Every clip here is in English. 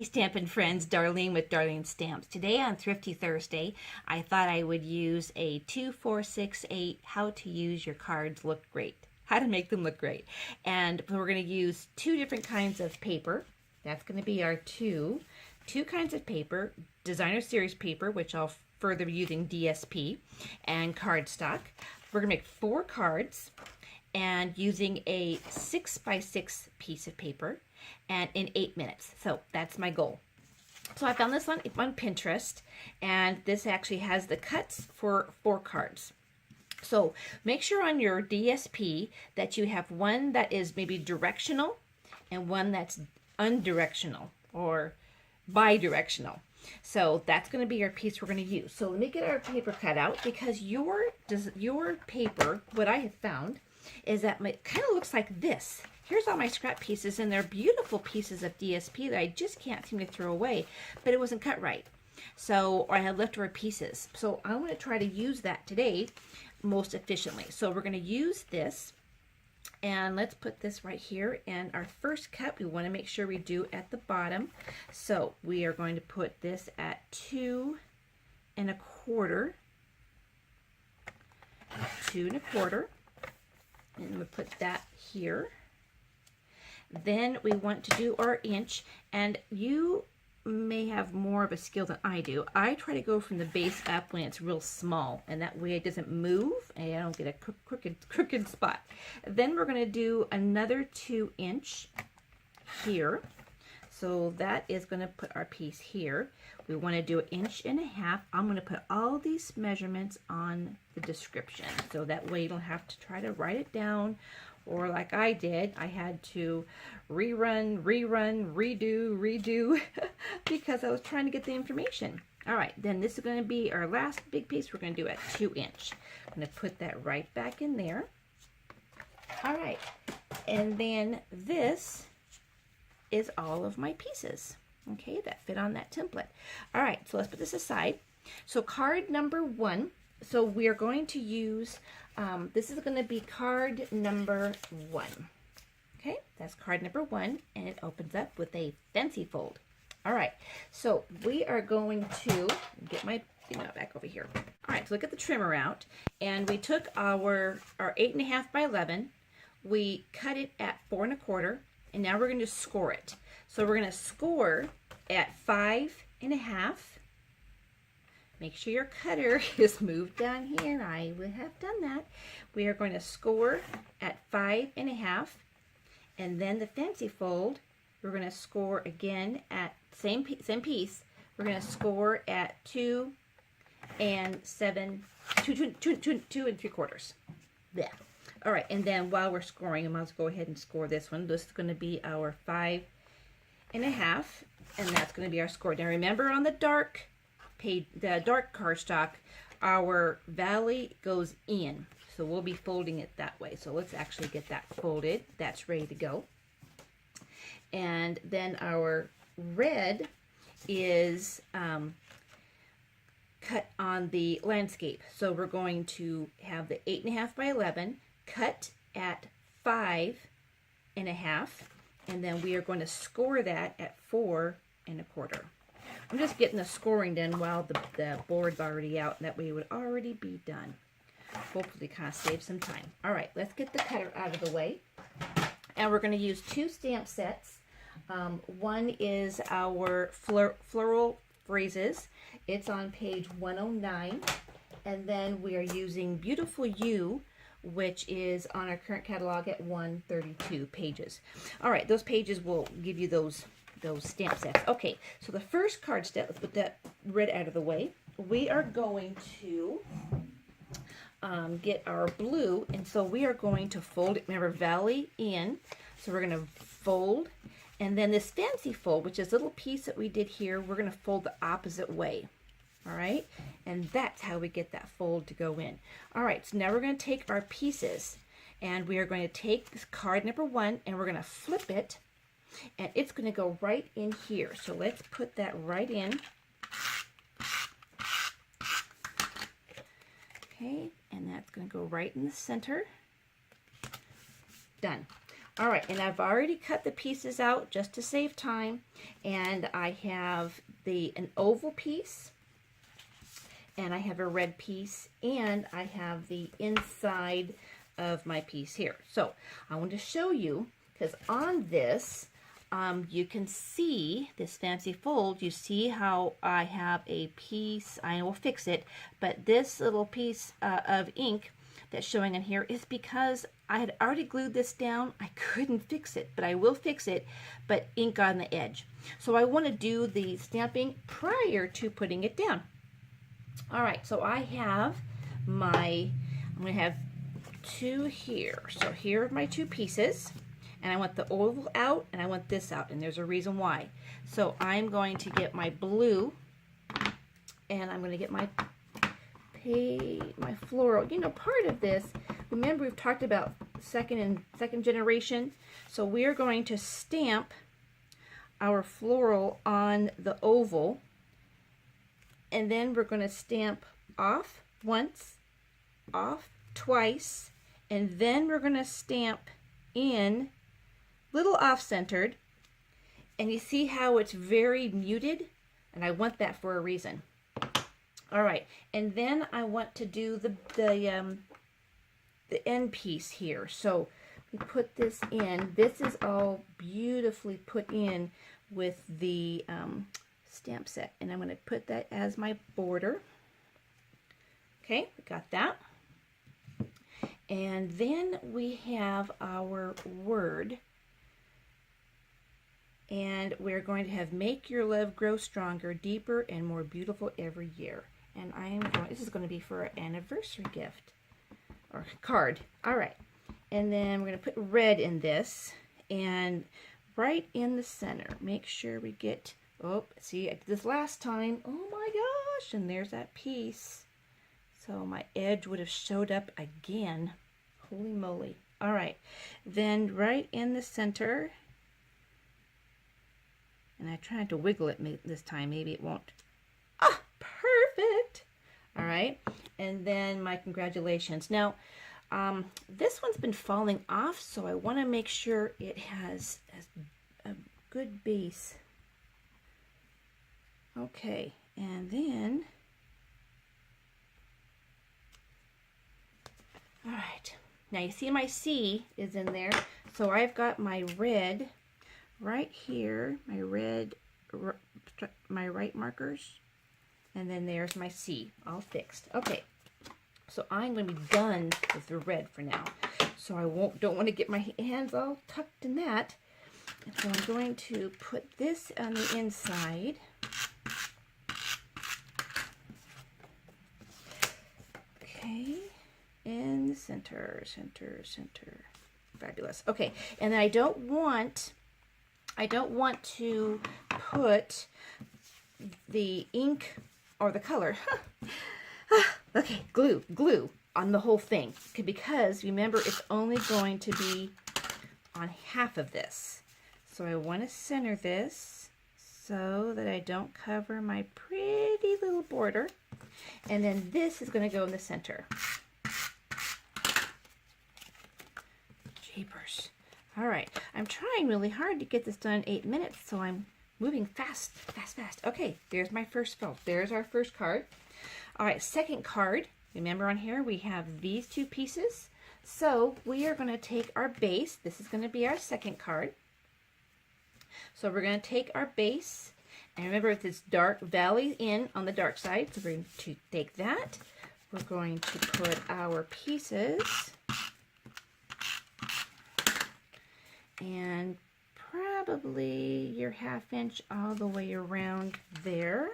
Stampin' friends, Darlene with Darling Stamps. Today on Thrifty Thursday, I thought I would use a 2468 how to use your cards look great. How to make them look great. And we're going to use two different kinds of paper. That's going to be our two kinds of paper, designer series paper, which I'll further be using DSP, and cardstock. We're going to make 4 cards and using a 6x6 piece of paper and in 8 minutes. So that's my goal. So I found this on Pinterest, and this actually has the cuts for 4 cards. So make sure on your DSP that you have one that is maybe directional and one that's undirectional or bidirectional. So that's going to be our piece we're going to use. So let me get our paper cut out, because your paper, what I have found, is that it kind of looks like this. Here's all my scrap pieces, and they're beautiful pieces of DSP that I just can't seem to throw away, but it wasn't cut right. So, or I had leftover pieces. So I want to try to use that today most efficiently. So we're going to use this, and let's put this right here. And our first cut, we want to make sure we do at the bottom. So we are going to put this at 2 1/4, 2 1/4. And we'll put that here. Then we want to do our inch, and you may have more of a skill than I do. I try to go from the base up when it's real small, and that way it doesn't move and I don't get a crooked spot. Then we're going to do another 2 inch here. So that is going to put our piece here. We want to do 1.5 inches. I'm going to put all these measurements on the description, so that way you don't have to try to write it down, or like I did, I had to rerun, redo, because I was trying to get the information. All right, then this is going to be our last big piece. We're going to do at 2 inch. I'm going to put that right back in there. All right, and then this is all of my pieces, okay, that fit on that template. All right, so let's put this aside. So card number 1, so we are going to use, this is going to be card number 1. Okay, that's card number 1, and it opens up with a fancy fold. All right, so we are going to get my back over here. All right, so look at the trimmer out, and we took our 8.5 by 11, we cut it at 4 1/4, and now we're going to score it. So we're going to score at 5 1/2. Make sure your cutter is moved down here. I would have done that. We are going to score at 5 1/2, and then the fancy fold, we're going to score again at same piece. We're going to score at 2 3/4. Yeah. All right, and then while we're scoring, I might as well go ahead and score this one. This is going to be our 5 1/2, and that's going to be our score. Now remember, on the dark cardstock, our valley goes in, so we'll be folding it that way. So let's actually get that folded. That's ready to go. And then our red is cut on the landscape. So we're going to have the 8.5 by 11 cut at 5 1/2, and then we are going to score that at 4 1/4. I'm just getting the scoring done while the board's already out, and that way it would already be done. Hopefully kind of save some time. All right, let's get the cutter out of the way, and we're going to use 2 stamp sets. One is our floral phrases. It's on page 109, and then we are using Beautiful You, which is on our current catalog at 132 pages. All right, those pages will give you those stamp sets. Okay, so the first card step, let's put that red out of the way. We are going to get our blue, and so we are going to fold it. Remember, valley in, so we're going to fold, and then this fancy fold, which is a little piece that we did here, we're going to fold the opposite way. All right, and that's how we get that fold to go in. All right, so now we're going to take our pieces, and we are going to take this card number 1, and we're going to flip it, and it's going to go right in here. So let's put that right in. Okay, and that's going to go right in the center. Done. All right, and I've already cut the pieces out just to save time. And I have an oval piece, and I have a red piece, and I have the inside of my piece here. So I want to show you, because on this, you can see this fancy fold. You see how I have a piece, I will fix it, but this little piece of ink that's showing in here is because I had already glued this down. I couldn't fix it, but I will fix it, but ink on the edge. So I want to do the stamping prior to putting it down. All right, so I have I'm going to have two here. So here are my two pieces, and I want the oval out and I want this out, and there's a reason why. So I'm going to get my blue, and I'm going to get my floral. You know, part of this, remember we've talked about second generation, so we're going to stamp our floral on the oval, and then we're going to stamp off once, off twice, and then we're going to stamp in, little off-centered, and you see how it's very muted, and I want that for a reason. All right, and then I want to do the end piece here. So we put this in. This is all beautifully put in with the stamp set, and I'm going to put that as my border. Okay, we got that. And then we have our word, and we're going to have "Make your love grow stronger, deeper, and more beautiful every year." And this is going to be for an anniversary gift or card. All right, and then we're going to put red in this, and right in the center, make sure we get, oh, see, I did this last time. Oh my gosh, and there's that piece. So my edge would have showed up again. Holy moly. All right, then right in the center, and I tried to wiggle it this time, maybe it won't. Ah, perfect. All right, and then my congratulations. Now, this one's been falling off, so I want to make sure it has a good base. Okay, and then, all right, now you see my C is in there, so I've got my red right here, my right markers, and then there's my C, all fixed. Okay, so I'm going to be done with the red for now, so I don't want to get my hands all tucked in that. And so I'm going to put this on the inside. Okay, in the center. Fabulous. Okay, and I don't want to put the ink or the color. Okay, glue on the whole thing, because remember it's only going to be on half of this. So I want to center this so that I don't cover my pretty little border. And then this is going to go in the center. Jeepers. All right, I'm trying really hard to get this done in 8 minutes, so I'm moving fast. Okay, there's my first fold. There's our first card. All right, second card. Remember on here we have these two pieces. So we are going to take our base. This is going to be our second card. So we're going to take our base, and remember it's dark valley in on the dark side. So we're going to take that. We're going to put our pieces, and probably your 1/2 inch all the way around there.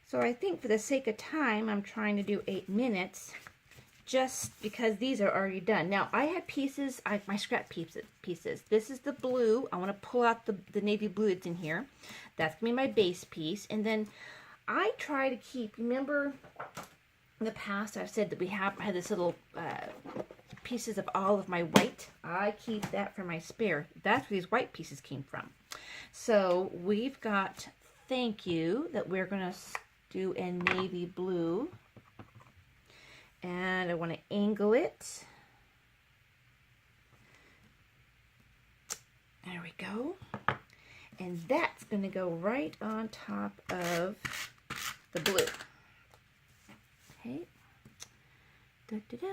So I think for the sake of time, I'm trying to do 8 minutes, just because these are already done. Now, I had pieces, my scrap pieces. This is the blue. I want to pull out the navy blue that's in here. That's going to be my base piece. And then I try to keep, remember in the past I've said that I had this little pieces of all of my white. I keep that for my spare. That's where these white pieces came from. So we've got "Thank You" that we're going to do in navy blue. And I want to angle it. we go. And that's going to go right on top of the blue. Okay. Da, da, da.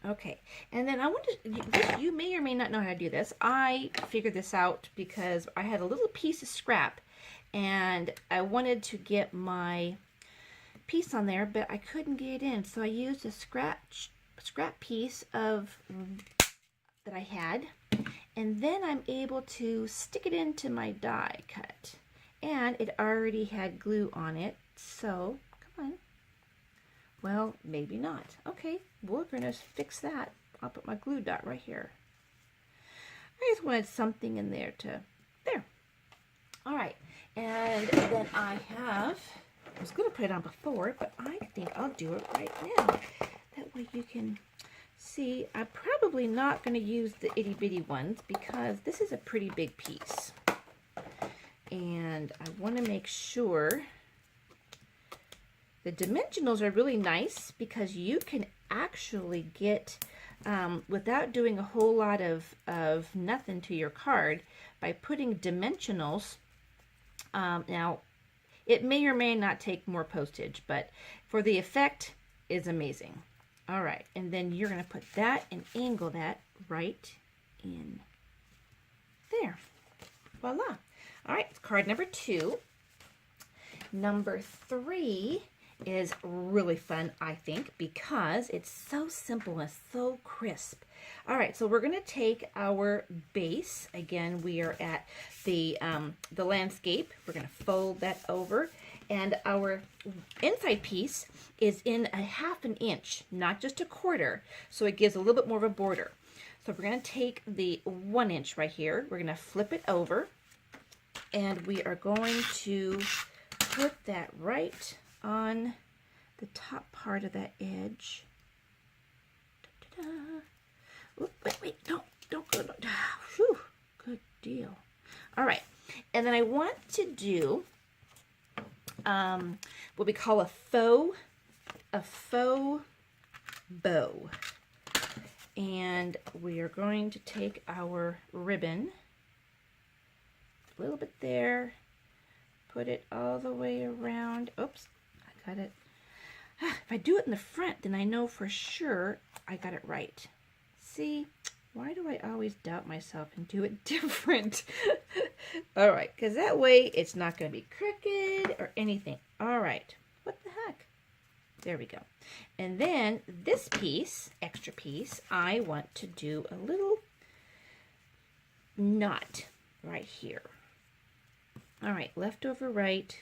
Okay, and then I want to, you may or may not know how to do this. I figured this out because I had a little piece of scrap and I wanted to get my piece on there, but I couldn't get it in. So I used a scrap piece of that I had, and then I'm able to stick it into my die cut. And it already had glue on it, so come on. Well, maybe not. Okay, we're gonna fix that. I'll put my glue dot right here. I just wanted something in there to, there. All right, and then I was gonna put it on before, but I think I'll do it right now. That way you can see. I'm probably not gonna use the itty bitty ones because this is a pretty big piece. And I wanna make sure the dimensionals are really nice because you can actually get, without doing a whole lot of nothing to your card, by putting dimensionals. Now, it may or may not take more postage, but for the effect, is amazing. All right, and then you're going to put that and angle that right in there. Voila. All right, card number 2. Number 3 is really fun, I think, because it's so simple and so crisp. All right, so we're going to take our base. Again, we are at the landscape. We're going to fold that over, and our inside piece is in a 1/2 inch, not just 1/4, so it gives a little bit more of a border. So we're going to take the 1 inch right here. We're going to flip it over, and we are going to put that right on the top part of that edge. Da, da, da. Oop, wait, don't go. Whew, good deal. All right, and then I want to do what we call a faux bow. And we are going to take our ribbon, a little bit there, put it all the way around. Oops, I got it. If I do it in the front, then I know for sure I got it right. See, why do I always doubt myself and do it different? All right, because that way it's not going to be crooked or anything. All right, what the heck? There we go. And then this piece, extra piece, I want to do a little knot right here. All right, left over right.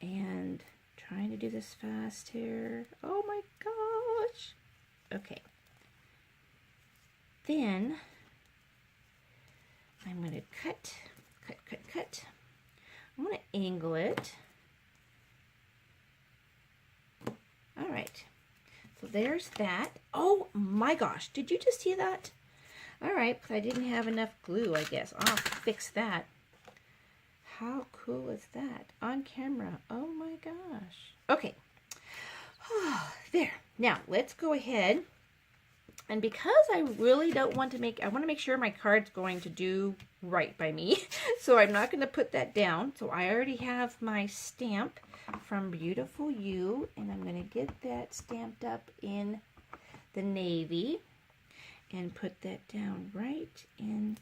And trying to do this fast here. Oh my gosh. Okay. Then I'm going to cut. I'm going to angle it. All right. So there's that. Oh my gosh. Did you just see that? All right, because I didn't have enough glue, I guess. I'll fix that. How cool is that? On camera. Oh my gosh. Okay. There. Now, let's go ahead. And because I really don't want to I want to make sure my card's going to do right by me. So I'm not going to put that down. So I already have my stamp from Beautiful You. And I'm going to get that stamped up in the navy. And put that down right in.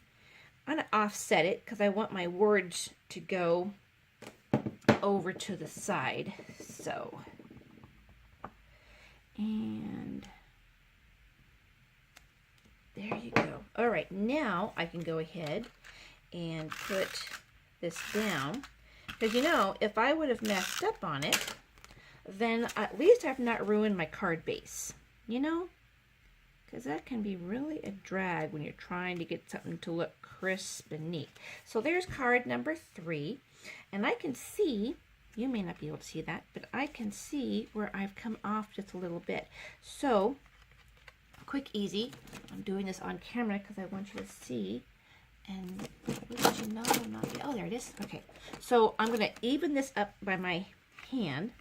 I'm going to offset it because I want my words to go over to the side. So, and there you go. All right, now I can go ahead and put this down. Because, you know, if I would have messed up on it, then at least I've not ruined my card base, you know? Because that can be really a drag when you're trying to get something to look crisp and neat. So there's card number 3. And I can see, you may not be able to see that, but I can see where I've come off just a little bit. So, quick, easy. I'm doing this on camera because I want you to see. And let you know I'm not, oh, there it is. Okay. So I'm going to even this up by my hand.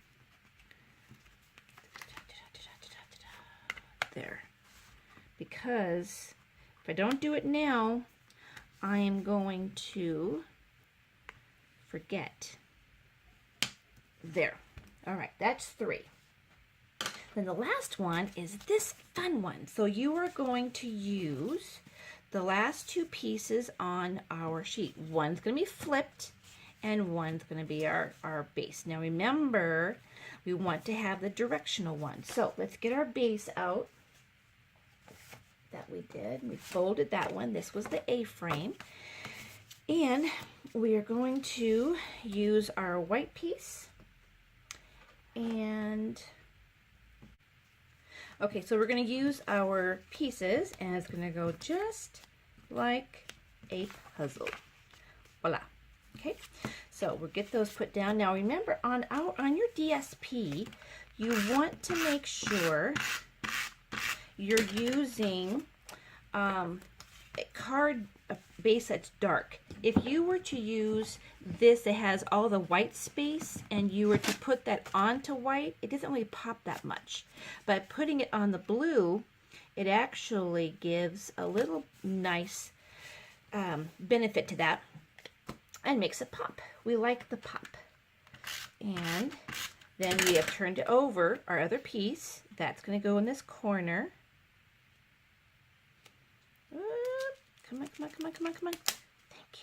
there, because if I don't do it now, I am going to forget. There. All right, that's 3. Then the last one is this fun one. So you are going to use the last 2 pieces on our sheet. One's going to be flipped and one's going to be our base. Now remember, we want to have the directional one. So let's get our base out that we did. We folded that one. This was the A-frame. And we are going to use our white piece. And okay, so we're going to use our pieces, and it's going to go just like a puzzle. Voila. Okay, so we'll get those put down. Now remember, on your DSP, you want to make sure you're using a card base that's dark. If you were to use this that has all the white space and you were to put that onto white, it doesn't really pop that much. But putting it on the blue, it actually gives a little nice benefit to that and makes it pop. We like the pop. And then we have turned it over our other piece. That's going to go in this corner. Come on, come on, come on, come on, come on. Thank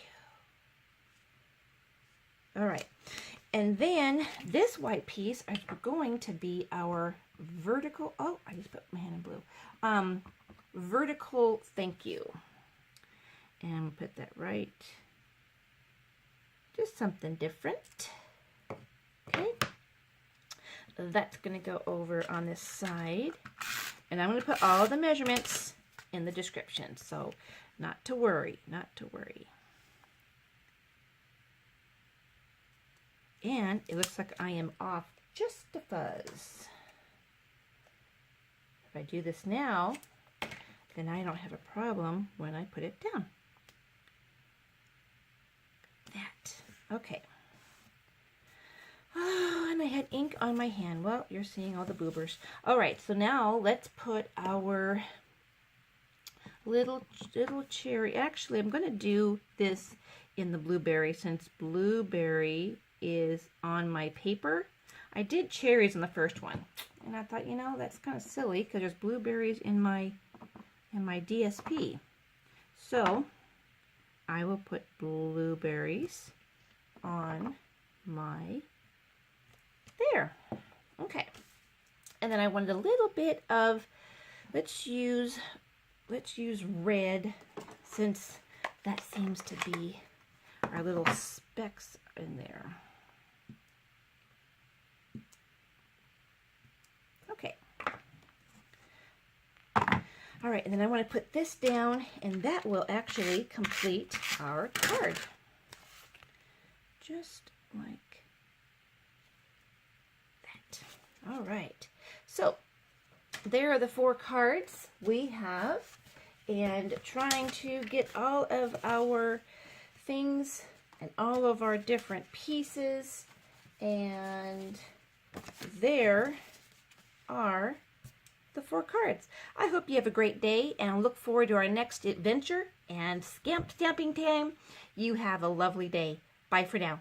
you. All right. And then this white piece is going to be our vertical, oh, I just put my hand in blue. Vertical thank you. And we'll put that right. Just something different. Okay. That's going to go over on this side. And I'm going to put all the measurements in the description. So not to worry, not to worry. And it looks like I am off just a fuzz. If I do this now, then I don't have a problem when I put it down. That. Okay. Oh, and I had ink on my hand. Well, you're seeing all the boobers. All right, so now let's put our little cherry. Actually, I'm going to do this in the blueberry since blueberry is on my paper. I did cherries in the first one, and I thought, you know, that's kind of silly because there's blueberries in my DSP. So I will put blueberries on my there. Okay, and then I wanted a little bit of, let's use red, since that seems to be our little specks in there. Okay. All right, and then I want to put this down, and that will actually complete our card. Just like that. All right. So there are the 4 cards we have, and trying to get all of our things and all of our different pieces, and there are the 4 cards. I hope you have a great day, and I look forward to our next adventure and stamping time. You have a lovely day. Bye for now.